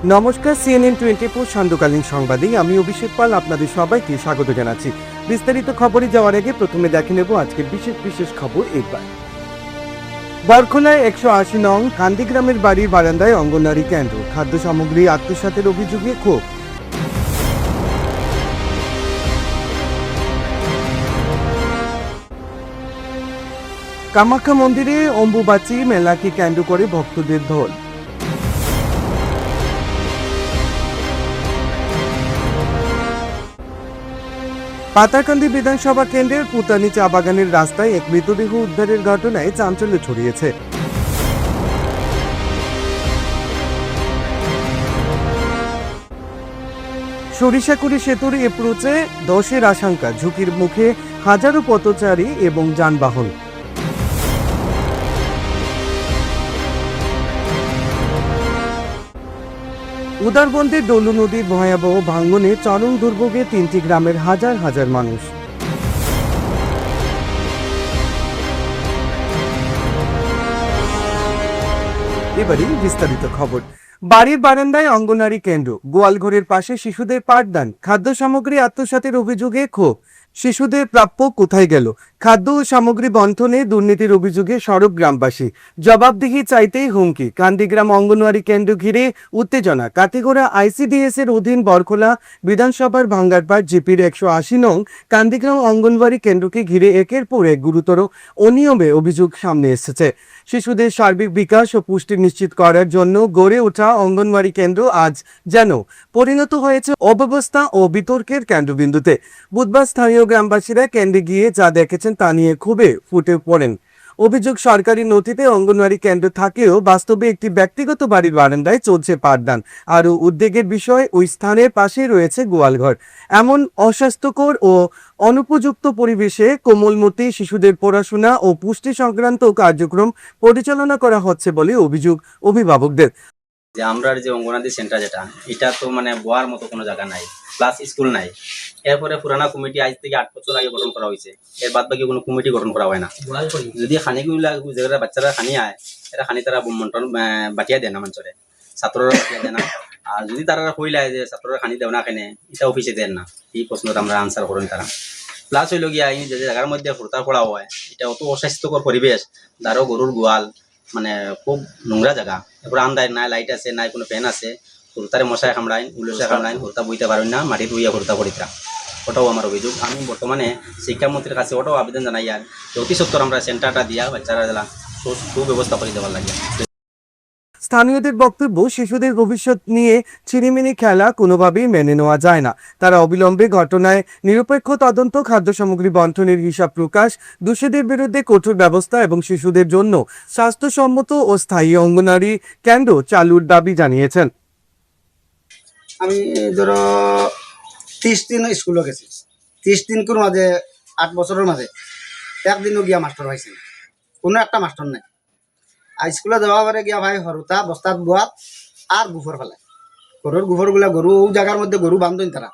নমস্কার, CNN 24 সান্ধ্যকালীন সংবাদে আমি অভিষেক পাল আপনাদের সবাইকে স্বাগত জানাচ্ছি। বিস্তারিত খবরে যাওয়ার আগে প্রথমে দেখে নেব আজকের বিশেষ খবর। একবার বরখোলায় 180 নং কান্দিগ্রামের বাড়ির বারান্দায় অঙ্গনওয়াড়ি কেন্দ্র, খাদ্য সামগ্রী আত্মসাতের অভিযোগে ক্ষোভ। কামাখ্যা মন্দিরে অম্বুবাচী মেলাকে কেন্দ্র করে ভক্তদের ঢল। পাতারকান্দি বিধানসভা কেন্দ্রের পুতানি চা বাগানের রাস্তায় এক মৃতদেহ উদ্ধারের ঘটনায় চাঞ্চল্য ছড়িয়েছে। সরিষাকুড়ি সেতুর এপ্রোচে ধসের আশঙ্কা, ঝুঁকির মুখে হাজারো পথচারী এবং যানবাহন। উদারবন্দের ডলু নদীর ভয়াবহ ভাঙনে চরম দুর্ভোগে 3টি গ্রামের হাজার হাজার মানুষ। এবারে বিস্তারিত খবর। বাড়ির বারান্দায় অঙ্গনওয়াড়ি কেন্দ্র, গোয়ালঘরের পাশে শিশুদের পাঠদান, খাদ্য সামগ্রী আত্মসাতের অভিযোগে ক্ষোভ। শিশুদের প্রাপ্য কোথায় গেল? খাদ্য ও সামগ্রী বন্টনে দুর্নীতির অভিযোগে সরব গ্রামবাসী, জবাবদিহি চাইতেই হুমকি। কান্দিগ্রাম অঙ্গনওয়াড়ি কেন্দ্র ঘিরে উত্তেজনা। কাতিগড়া ICDS এর অধীন বরখোলা বিধানসভার ভাঙ্গারপাড় জিপির 180 নং কান্দিগ্রাম অঙ্গনওয়াড়ি কেন্দ্রকে ঘিরে একের পর এক গুরুতর অনিয়মে অভিযোগ সামনে এসেছে। শিশুদের সার্বিক বিকাশ ও পুষ্টি নিশ্চিত করার জন্য গড়ে ওঠা অঙ্গনওয়াড়ি কেন্দ্র আজ যেন পরিণত হয়েছে অব্যবস্থা ও বিতর্কের কেন্দ্রবিন্দুতে। বুধবার স্থানীয় গ্রামবাসীরা কেন্দ্রে গিয়ে যা দেখেছেন তা নিয়ে ক্ষোভে ফুটে পড়েন। অভিযোগ, সরকারি নথিতে অঙ্গনওয়াড়ি কেন্দ্র থাকলেও বাস্তবে একটি ব্যক্তিগত বাড়ির বারান্দায় চলছে পাঠদান। আরও উদ্বেগের বিষয়, ওই স্থানের পাশেই রয়েছে গোয়ালঘর। এমন অস্বাস্থ্যকর ও অনুপযুক্ত পরিবেশে কোমলমতি শিশুদের পড়াশোনা ও পুষ্টি সংক্রান্ত কার্যক্রম পরিচালনা করা হচ্ছে বলে অভিযোগ অভিভাবকদের। যে আমরা যে অঙ্গনাদি সেন্টার যেটা, এটা তো মানে বোয়ার মতো কোনো জায়গা নাই, প্লাস স্কুল নাই। এরপরে পুরানা কমিটি আজ থেকে 8 বছর আগে গঠন করা হয়েছে, এর বাদ বাকি কোনো কমিটি গঠন করা হয় না। যদি খানিগুলা যেগুলা বাচ্চারা খানি আয়, এটা খানি তারা বন্টন বাটিয়া দেয় না মঞ্চরে, ছাত্ররা বাটিয়া দেয় না। আর যদি তারা কইলায় যে ছাত্ররা খানি দেও না কেনে, এটা অফিসে দেন না, এই প্রশ্নটা আমরা আনসার করেন তারা। প্লাস হইল গিয়া এই যে জায়গার মধ্যে ফুর্তা পড়া হয়, এটা অত অস্বাস্থ্যকর পরিবেশ। তারও গরুর গোয়াল, মানে খুব নোংরা জায়গা। এরপর আন্দায় নাই লাইট আছে, নাই কোনো ফ্যান আছে, হুরতারে মশায় কামড়াইন, উল্লসায় কামড়াইন, হুরতা বইতে পারেন না, মাটির বইয়া হুরতা পড়িতা। ওটাও আমার অভিযোগ। আমি বর্তমানে শিক্ষামন্ত্রীর কাছে ওটাও আবেদন জানাই, আর অতি সত্তর আমরা সেন্টারটা দিয়া বাচ্চারা জেলা সুব্যবস্থা করে দেওয়ার লাগে। স্থানীয়দের বক্তব্য, শিশুদের ভবিষ্যৎ নিয়ে ছিনিমিনি খেলা কোনোভাবেই মেনে নেওয়া যায় না। তারা অবিলম্বে ঘটনায় নিরপেক্ষ তদন্ত, খাদ্য সামগ্রী বন্টনের হিসাব প্রকাশ, দোষীদের বিরুদ্ধে কঠোর ব্যবস্থা এবং শিশুদের জন্য স্বাস্থ্যসম্মত ও স্থায়ী অঙ্গনওয়াড়ি কেন্দ্র চালুর দাবি জানিয়েছেন। আমি ধরো 30 দিন স্কুলে গেছি, 30 দিন কোন মাঝে 8 বছরের মাঝে একদিনও গিয়া মাস্টার হয়েছে, কোনো একটা মাস্টার নাই। আর স্কুলে যাওয়া পরে গিয়া ভাই হরতা বস্তাত বোয়াত আর গুফর ফেলায়, গরুর গুফর গুলা গরু ও জায়গার মধ্যে গরু বান্ধন তারা।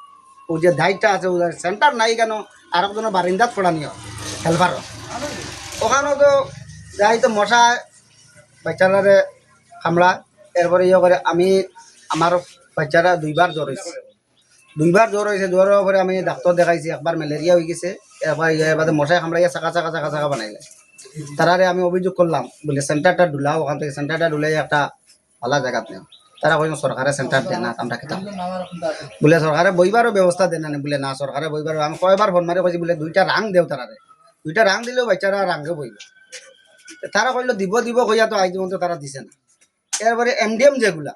ও যে দায়িত্ব আছে, ও সেন্টার নাই কেন, আর একজনের বারিন্দাত পড়ানি হেল্পার, ওখানেও তো যাই তো মশা বাচ্চারা কামড়া। এরপরে ইয়ে করে আমি আমার বাচ্চারা 2বার জ্বর হয়েছে, 2বার জ্বর হয়েছে। জ্বর হওয়ার পরে আমি ডাক্তার দেখাইছি, একবার ম্যালেরিয়া হয়ে গেছে, এবার মশায় কামড়াইয়া চাকা চাকা চাকা চাকা বানাইলে। তারারে আমি অভিযোগ করলাম, বলে সেন্টারটা ডুলাও, ওখান থেকে সেন্টারটা ডুলাই একটা ভালো জায়গাত নেই। তারা কইন সরকারের সেন্টার দেয় না, আমরা খেতাম বলে সরকারে বইবারও ব্যবস্থা দেয় না, বলে না সরকারে বইবার। আমি কয়বার ফোন মারি কইছি বলে 2টা রাং দেও, তারারে 2টা রাং দিলেও বাচ্চারা রাঙ্গে বইবে। তারা কইলো দিব দিব কইয়া তো আজ পর্যন্ত তারা দিছে না। এরপরে MDM যেগুলা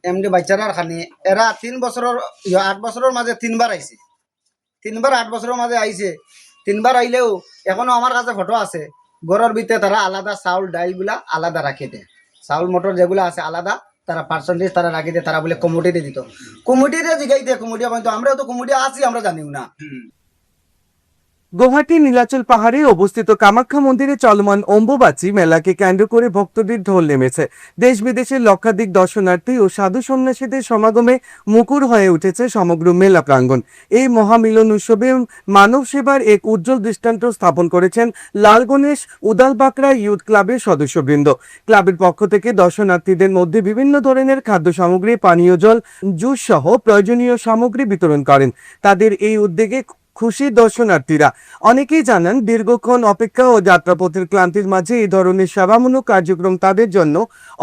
এমডি বাচ্চারা খানি, এরা 3 বছরের 8 বছরের মাঝে 3বার আইছে, 3বার 8 বছরের মাঝে আইছে। 3বার আইলেও এখনো আমার কাছে ফটো আছে, ঘরের ভিতরে তারা আলাদা চাউল ডাইল গুলা আলাদা রাখে দেয়, চাউল মটর যেগুলো আছে আলাদা, তারা পার্সেন্টেজ তারা রাখি দেয়। তারা বলে কমিটিতে দিত, কমিটিতে জিগাইতে কমিটি, কিন্তু আমরা তো কমিটি আছি, আমরা জানিও না। গুয়াহাটি নীলাচল পাহাড়ে অবস্থিত কামাখ্যা মন্দিরে চলমান অম্বুবাচী মেলাকে কেন্দ্র করে ভক্তদের ঢল নেমেছে। দেশ বিদেশের লক্ষাধিক দর্শনার্থী ও সাধু সন্ন্যাসীদের সমাগমে মুখর হয়ে উঠেছে সমগ্র মেলা প্রাঙ্গণ। এই মহামিলন উৎসবে মানব সেবার এক উজ্জ্বল দৃষ্টান্ত স্থাপন করেছেন লাল গণেশ উদালবাকরা ইউথ ক্লাবের সদস্যবৃন্দ। ক্লাবের পক্ষ থেকে দর্শনার্থীদের মধ্যে বিভিন্ন ধরনের খাদ্য সামগ্রী, পানীয় জল, জুস সহ প্রয়োজনীয় সামগ্রী বিতরণ করেন। তাদের এই উদ্যোগে খুশি দর্শনার্থীরা। অনেকেই জানান, দীর্ঘক্ষণ অপেক্ষা ও যাত্রাপথের ক্লান্তির মাঝে এই ধরনের সেবামূলক কার্যক্রম তাদের জন্য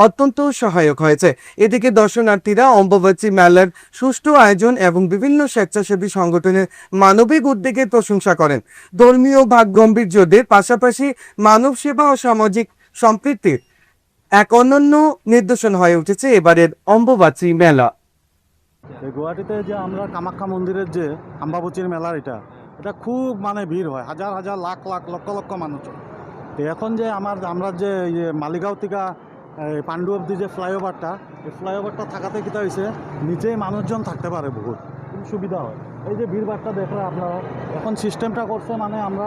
অত্যন্ত সহায়ক হয়েছে। এদিকে দর্শনার্থীরা অম্বুবাচী মেলার সুষ্ঠু আয়োজন এবং বিভিন্ন স্বেচ্ছাসেবী সংগঠনের মানবিক উদ্যোগের প্রশংসা করেন। ধর্মীয় ভাবগাম্ভীর্যদের পাশাপাশি মানব সেবা ও সামাজিক সম্পৃক্তির এক অনন্য নিদর্শন হয়ে উঠেছে এবারের অম্বুবাচী মেলা। এই গুয়াহাটিতে যে আমরা কামাখ্যা মন্দিরের যে অম্বুবাচীর মেলার এটা খুব মানে ভিড় হয়, হাজার হাজার লাখ লাখ লক্ষ লক্ষ মানুষ। তো এখন যে আমরা যে মালিগাঁও থেকে পাণ্ডু অব্দি যে ফ্লাইওভারটা, এই ফ্লাইওভারটা থাকাতে কী হয়েছে, নিচেই মানুষজন থাকতে পারে, বহুত সুবিধা হয়। এই যে ভিড়ভাড়টা দেখলে আপনারা এখন সিস্টেমটা করছে, মানে আমরা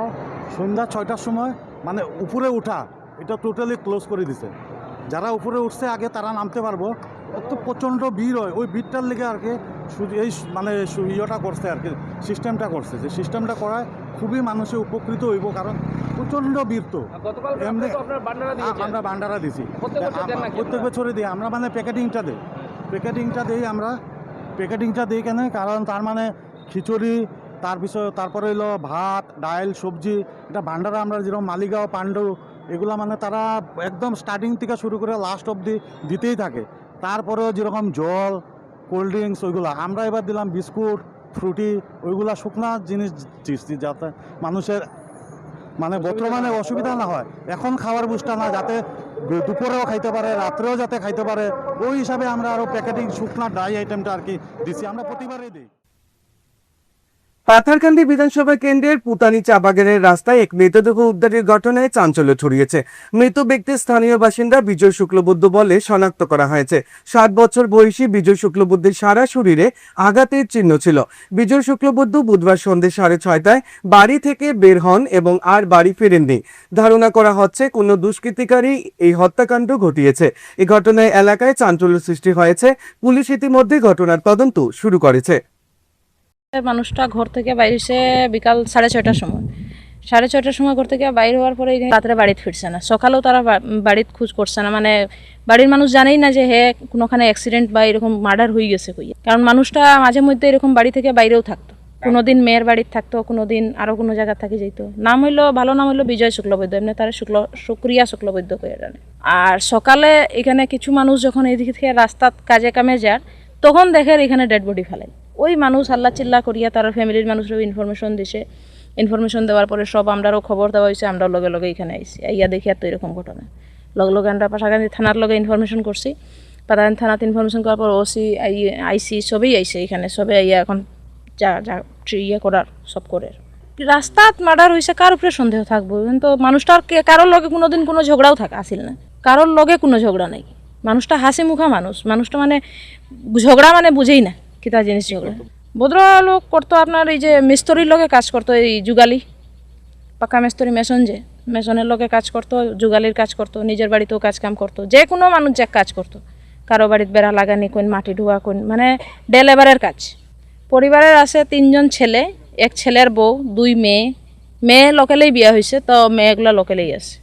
সন্ধ্যা 6টার সময় মানে উপরে উঠা এটা টোটালি ক্লোজ করে দিছে। যারা উপরে উঠছে আগে তারা নামতে পারবো। এত প্রচণ্ড ভিড় হয়, ওই ভিড়টার লেগে আর কি এই মানে ইয়েটা করছে আর কি, সিস্টেমটা করছে। যে সিস্টেমটা করায় খুবই মানুষে উপকৃত হইব, কারণ প্রচণ্ড ভিড়। তো এমনি আমরা ভান্ডারা দিছি, প্রত্যেক বছরে দিই আমরা, মানে প্যাকেটিংটা দিই কেন, কারণ তার মানে খিচুড়ি, তারপরে হইলো ভাত, ডাল, সবজি, এটা ভান্ডারা আমরা যেরকম মালিগাঁও, পাণ্ডু এগুলা মানে তারা একদম স্টার্টিং থেকে শুরু করে লাস্ট অবধি দিতেই থাকে। তারপরেও যেরকম জল, কোল্ড ড্রিঙ্কস ওইগুলা আমরা এবার দিলাম, বিস্কুট, ফ্রুটি, ওইগুলা শুকনা জিনিস দিচ্ছি, যাতে মানুষের মানে বর্তমানে অসুবিধা না হয়। এখন খাওয়ার বুঝটা না, যাতে দুপুরেও খাইতে পারে, রাত্রেও যাতে খাইতে পারে, ওই হিসাবে আমরা আরও প্যাকেটিং শুকনা ড্রাই আইটেমটা আর কি দিচ্ছি, আমরা প্রতিবারই দিই। পাথারকান্দি বিধানসভা কেন্দ্রের পুতানি চা বাগানের রাস্তায় এক মৃতদেহ উদ্ধারের ঘটনায় চাঞ্চল্য ছড়িয়েছে। মৃত ব্যক্তির স্থানীয় বাসিন্দা বিজয় শুক্লবৈদ্য বলে শনাক্ত করা হয়েছে। 60 বছর বয়সী বিজয় শুক্লবৈদ্যের সারা শরীরে আঘাতের চিহ্ন ছিল। বিজয় শুক্লবৈদ্য বুধবার সন্ধ্যে 6:30টায় বাড়ি থেকে বের হন এবং আর বাড়ি ফেরেননি। ধারণা করা হচ্ছে কোনো দুষ্কৃতিকারী এই হত্যাকাণ্ড ঘটিয়েছে। এই ঘটনায় এলাকায় চাঞ্চল্য সৃষ্টি হয়েছে। পুলিশ ইতিমধ্যে ঘটনার তদন্ত শুরু করেছে। মানুষটা ঘর থেকে বাইরে এসে বিকাল 6:30টার সময় ঘর থেকে বাইরে হওয়ার পরে রাত্রে বাড়িতে ফিরছে না। সকালেও তারা বাড়িতে খোঁজ করছে না, মানে বাড়ির মানুষ জানেই না যে হে কোনোখানে অ্যাক্সিডেন্ট বা এরকম মার্ডার হয়ে গেছে কইয়া। কারণ মানুষটা মাঝে মধ্যে এরকম বাড়ি থেকে বাইরেও থাকতো, কোনোদিন মেয়ের বাড়িতে থাকতো, কোনোদিন আরো কোনো জায়গা থাকি যেত। ভালো নাম হইলো বিজয় শুক্লবৈদ্য, এমনি তারা সুক্রিয়া শুক্লবৈদ্য কয়ে জানে। আর সকালে এখানে কিছু মানুষ যখন এইদিকে থেকে রাস্তা কাজে কামে যার, তখন দেখে এখানে ডেড বডি ফেলেন। ওই মানুষ আল্লাহ চিল্লা করিয়া তার ফ্যামিলির মানুষেরও ইনফরমেশন দেওয়ার পরে সব আমরাও খবর দেওয়া হয়েছে। আমরাও লগে লগে এখানে আইসি, আইয়া দেখি আর তো এরকম ঘটনা। লগে লগে আমরা পাশাকান্দি থানার লগে ইনফরমেশন করছি। পাশাকান্দি থানাতে ইনফরমেশন করার পর ওসি, আইসি সবই আইসে এখানে, সবে আইয়া এখন যা ইয়ে করার সব করে। রাস্তাত মার্ডার হয়েছে, কার উপরে সন্দেহ থাকবো? কিন্তু মানুষটার কারোর লগে কোনোদিন কোনো ঝগড়াও আসিল না, কারোর লগে কোনো ঝগড়া নাই। মানুষটা হাসি মুখা মানুষটা মানে ঝগড়া মানে বুঝেই না কিতা জিনিস ঝগড়া। ভদ্রলোক করতো আপনার এই যে মিস্ত্রির লগে কাজ করতো, এই যুগালি পাকা মিস্ত্রি, মেশনের লগে কাজ করতো, যুগালির কাজ করতো, নিজের বাড়িতেও কাজ কাম করতো, যে কোনো মানুষ যে কাজ করতো। কারো বাড়িতে বেড়া লাগানি, কোন মাটি ধোয়া, কোন মানে লেবারের কাজ। পরিবারের আছে 3 জন ছেলে, এক ছেলের বউ, 2 মেয়ে লোকেলেই বিয়া হয়েছে, তো মেয়েগুলা লোকেলেই আছে।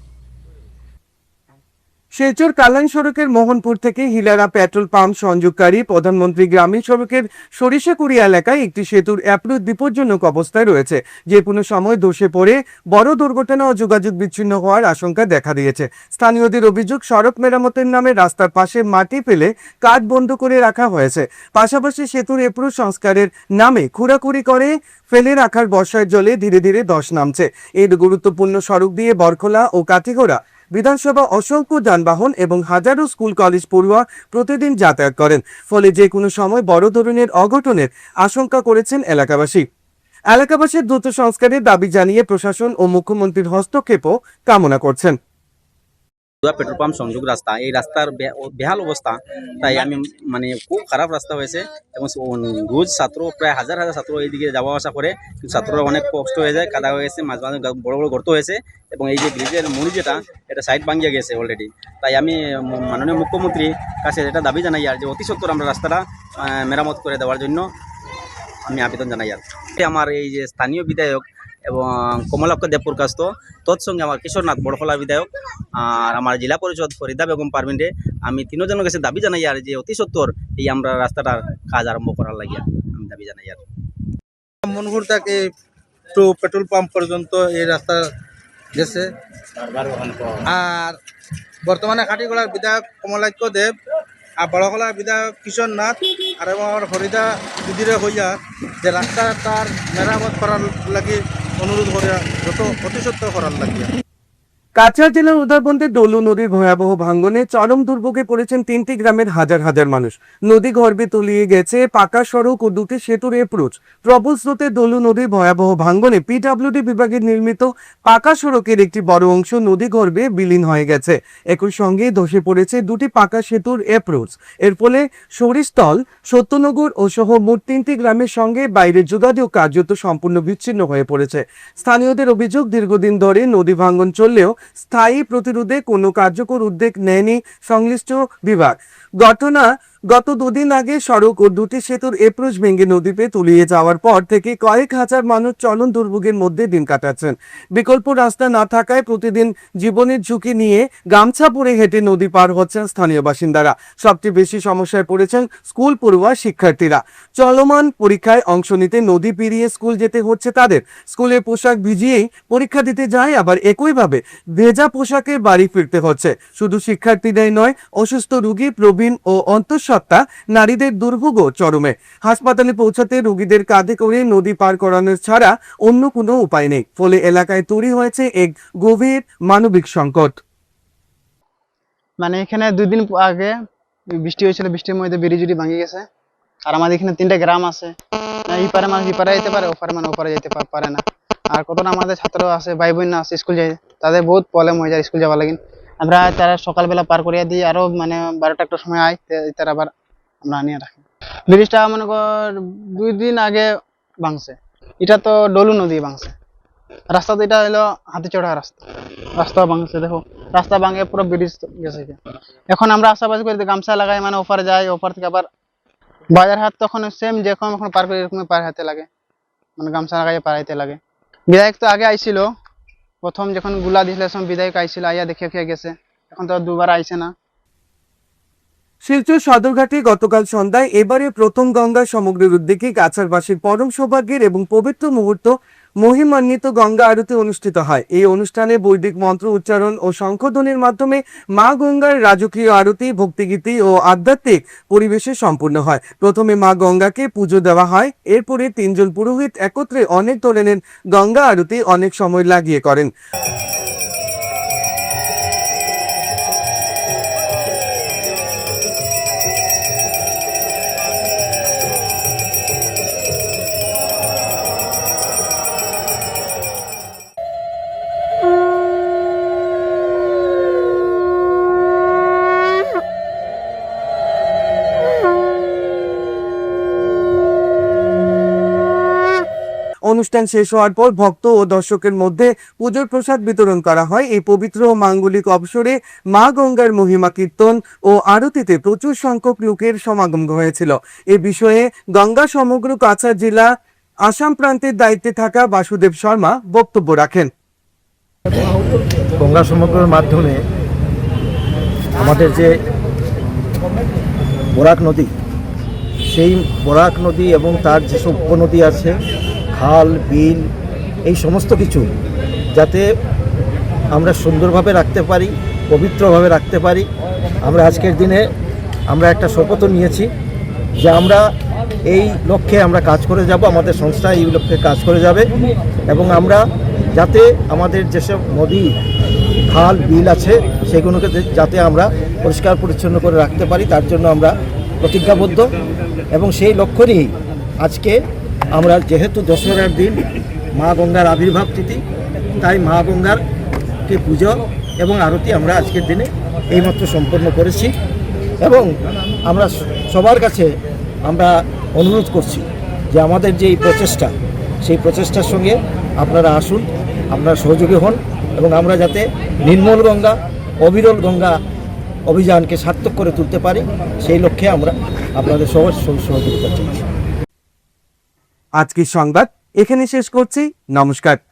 শিলচর কালাইন সড়কের মোহনপুর থেকে হিলারা পেট্রোল পাম্প সংযোগকারী প্রধানমন্ত্রী গ্রামীণ সড়কের সরিষাকুড়ি এলাকায় একটি সেতুর অ্যাপ্রুত বিপজ্জনক অবস্থায় রয়েছে। যে কোনো সময় ধসে পড়ে বড় দুর্ঘটনা ও যোগাযোগ বিচ্ছিন্ন হওয়ার আশঙ্কা দেখা দিয়েছে। স্থানীয়দের অভিযোগ, সড়ক মেরামতের নামে রাস্তার পাশে মাটি ফেলে কাঠ বন্ধ করে রাখা হয়েছে। পাশাপাশি সেতুর অ্যাপ্রুত সংস্কারের নামে খুঁড়াখুড়ি করে ফেলে রাখার বর্ষার জলে ধীরে ধীরে ধস নামছে। এই গুরুত্বপূর্ণ সড়ক দিয়ে বরখোলা ও কাঠিগড়া বিধানসভা অসংখ্য যানবাহন এবং হাজারো স্কুল কলেজ পড়ুয়া প্রতিদিন যাতায়াত করেন। ফলে যে কোনো সময় বড় ধরনের অঘটনের আশঙ্কা করেছেন এলাকাবাসীর দ্রুত সংস্কারের দাবি জানিয়ে প্রশাসন ও মুখ্যমন্ত্রীর হস্তক্ষেপও কামনা করছেন। পেট্রোল পাম্প সংযোগ রাস্তা, এই রাস্তার বেহাল অবস্থা। তাই আমি মানে খুব খারাপ রাস্তা হয়েছে এবং রোজ ছাত্র প্রায় হাজার হাজার ছাত্র এইদিকে যাওয়া আসা করে, কিন্তু ছাত্ররা অনেক কষ্ট হয়ে যায়, কাদা হয়ে গেছে, মাঝে মাঝে বড় বড় গর্ত হয়েছে এবং এই যে ব্রিজের মুড়ি যেটা এটা সাইড ভাঙিয়ে গেছে অলরেডি। তাই আমি মাননীয় মুখ্যমন্ত্রীর কাছে এটা দাবি জানাই আর যে অতি সত্বর আমরা রাস্তাটা মেরামত করে দেওয়ার জন্য আমি আবেদন জানাই। আর আমার এই যে স্থানীয় বিধায়ক এবং কমলাক্ষ দেবপ্রকাশ তৎসঙ্গে আমার কিশোরনাথ বড়খলা বিধায়ক আর আমার জেলা পরিষদ ফরিদা বেগম পারভিনরে আমি তিনজনের কাছে দাবি জানাই আর যে অতি সত্বর এই আমরা রাস্তাটার কাজ আরম্ভ করার লাগিয়া আমি দাবি জানাই। আর মনগুর থেকে টু পেট্রোল পাম্প পর্যন্ত এই রাস্তা গেছে। আর বর্তমানে খাটিগড়ার বিধায়ক কমলাক্ষ দেব আর বড়খলার বিধায়ক কিশোর নাথ আর এবং আমার হরিদা দিদিরে হইয়া যে রাস্তাটার মেরামত করার লাগে অনুরোধ করে যত অতিসত্ব করার লাগিয়া। কাছাড় জেলার উদারবন্দে ডলু নদীর ভয়াবহ ভাঙ্গনে চরম দুর্ভোগে পড়েছেন 3টি গ্রামের হাজার হাজার মানুষ। নদী গর্ভে তলিয়ে গেছে পাকা সড়ক ও 2টি সেতুর এপ্রোচ। প্রবল স্রোতে ডলু নদীর ভয়াবহ ভাঙ্গনে পিডব্লিউডি বিভাগের নির্মিত পাকা সড়কের একটি বড় অংশ নদী গর্ভে বিলীন হয়ে গেছে। একই সঙ্গে ধসে পড়েছে 2টি পাকা সেতুর এপ্রোচ। এর ফলে সরিস্থল, সত্যনগর ও সহ মোট 3টি গ্রামের সঙ্গে বাইরের যোগাযোগ কার্যত সম্পূর্ণ বিচ্ছিন্ন হয়ে পড়েছে। স্থানীয়দের অভিযোগ, দীর্ঘদিন ধরে নদী ভাঙ্গন চললেও স্থায়ী প্রতিরোধে কোনো কার্যকর উদ্যোগ নেয়নি সংশ্লিষ্ট বিভাগ। গত 2 দিন আগে সড়ক ও 2টি সেতুর এপ্রোচ ভেঙে নদীতে তলিয়ে যাওয়ার পর থেকে কয়েক হাজার মানুষ চরম দুর্ভোগের মধ্যে দিন কাটাচ্ছেন। বিকল্প রাস্তা না থাকায় প্রতিদিন জীবনের ঝুঁকি নিয়ে গামছা পরে হেঁটে নদী পার হচ্ছেন স্থানীয় বাসিন্দারা। সবচেয়ে বেশি সমস্যায় পড়েছেন স্কুল পড়ুয়া শিক্ষার্থীরা। চলমান পরীক্ষায় অংশ নিতে নদী পেরিয়ে স্কুল যেতে হচ্ছে তাদের। স্কুলের পোশাক ভিজিয়েই পরীক্ষা দিতে যায়, আবার একইভাবে ভেজা পোশাকে বাড়ি ফিরতে হচ্ছে। শুধু শিক্ষার্থীরাই নয়, অসুস্থ রোগী, প্রবীণ ও অন্তঃসত্ত্বা নারীদের দুর্ভোগও চরমে। হাসপাতালে পৌঁছাতে রোগীদের কাঁধে করে নদী পার করানোর ছাড়া অন্য কোনো উপায় নেই। ফলে এলাকায় তৈরি হয়েছে এক গভীর মানবিক সংকট। মানে এখানে 2 দিন আগে বৃষ্টি হয়েছিল, বৃষ্টির মধ্যে ব্রিজ ভাঙে গেছে। আর আমাদের এখানে 3টা গ্রাম আছে, এই পারে মানুষ এপারে যেতে পারে, ওপারে মানে ওপারে যেতে পারে না। আর কতটা আমাদের ছাত্র আছে, ভাই বোন আছে স্কুল যায়, তাদের বহুত প্রবলেম হয়ে যায় স্কুল যাওয়ার লাগে। আমরা তারা সকালবেলা পার করিয়া দিই, আরো মানে 12টা একটা সময় আয় তারা আবার আমরা আনিয়ে রাখি। ব্রিজটা মনে কর 2 দিন আগে ভাঙছে। এটা তো ডলু নদী ভাঙছে। রাস্তা তো এটা হলো হাতি চড়া রাস্তা ভাঙছে। দেখো রাস্তা ভাঙে পুরো ব্রিজ গেছে। এখন আমরা আশাবাজি করি গামছা লাগাই, মানে ওপারে যাই, ওপার থেকে আবার বাজার হাট তখন সেম যেরকম এখন পার করে এরকম পার হাতে লাগে, মানে গামছা লাগাই পার হাতে লাগে। বিধায়ক তো আগে আইছিল, প্রথম যখন গুলা দিয়েছিল বিধায়ক আইছিল, আইয়া দেখে গেছে। এখন তো 2বার আইছে না। শিলচর সদরঘাটে গতকাল সন্ধ্যায় এবারে প্রথম গঙ্গা সমগ্রের উদ্যোগে কাছাড়বাসীর পরম সৌভাগ্যের এবং পবিত্র মুহূর্ত মহিমান্বিত গঙ্গা আরতি অনুষ্ঠিত হয়। এই অনুষ্ঠানে বৈদিক মন্ত্র উচ্চারণ ও শঙ্খধ্বনির মাধ্যমে মা গঙ্গার রাজকীয় আরতি ভক্তিগীতি ও আধ্যাত্মিক পরিবেশে সম্পূর্ণ হয়। প্রথমে মা গঙ্গাকে পুজো দেওয়া হয়, এরপরে 3 জন পুরোহিত একত্রে অনেক ধরনের গঙ্গা আরতি অনেক সময় লাগিয়ে করেন। অনুষ্ঠান শেষ হওয়ার পর ভক্ত ও দর্শকের মধ্যে পুজোর প্রসাদ বিতরণ করা হয়। এই পবিত্র ও মাঙ্গলিক অবসরে মা গঙ্গার মহিমা কীর্তন ও আরতিতে প্রচুর সংখ্যক লোকের সমাগম হয়েছিল। এ বিষয়ে গঙ্গা সমগ্র কাছাড় জেলা আসাম প্রান্তের দায়িত্বে থাকা বাসুদেব শর্মা বক্তব্য রাখেন। গঙ্গা সমগ্রের মাধ্যমে আমাদের যে বরাক নদী, সেই বরাক নদী এবং তার যেসব উপনদী আছে, খাল বিল, এই সমস্ত কিছু যাতে আমরা সুন্দরভাবে রাখতে পারি, পবিত্রভাবে রাখতে পারি। আমরা আজকের দিনে আমরা একটা শপথ নিয়েছি যে আমরা এই লক্ষ্যে আমরা কাজ করে যাব, আমাদের সংস্থা এই লক্ষ্যে কাজ করে যাবে এবং আমরা যাতে আমাদের যেসব নদী খাল বিল আছে সেগুলোকে যাতে আমরা পরিষ্কার পরিচ্ছন্ন করে রাখতে পারি, তার জন্য আমরা প্রতিজ্ঞাবদ্ধ। এবং সেই লক্ষ্য নিয়েই আজকে আমরা, যেহেতু দশহরার দিন, মা গঙ্গার আবির্ভাব তিথি, তাই মা গঙ্গারকে পুজো এবং আরতি আমরা আজকের দিনে এইমাত্র সম্পন্ন করেছি এবং আমরা সবার কাছে আমরা অনুরোধ করছি যে আমাদের যে এই প্রচেষ্টা সেই প্রচেষ্টার সঙ্গে আপনারা আসুন, আপনারা সহযোগী হন এবং আমরা যাতে নির্মল গঙ্গা অবিরল গঙ্গা অভিযানকে সার্থক করে তুলতে পারি সেই লক্ষ্যে আমরা আপনাদের সবার সহযোগিতা চাইছি। আজকের সংবাদ এখানে শেষ করছি। নমস্কার।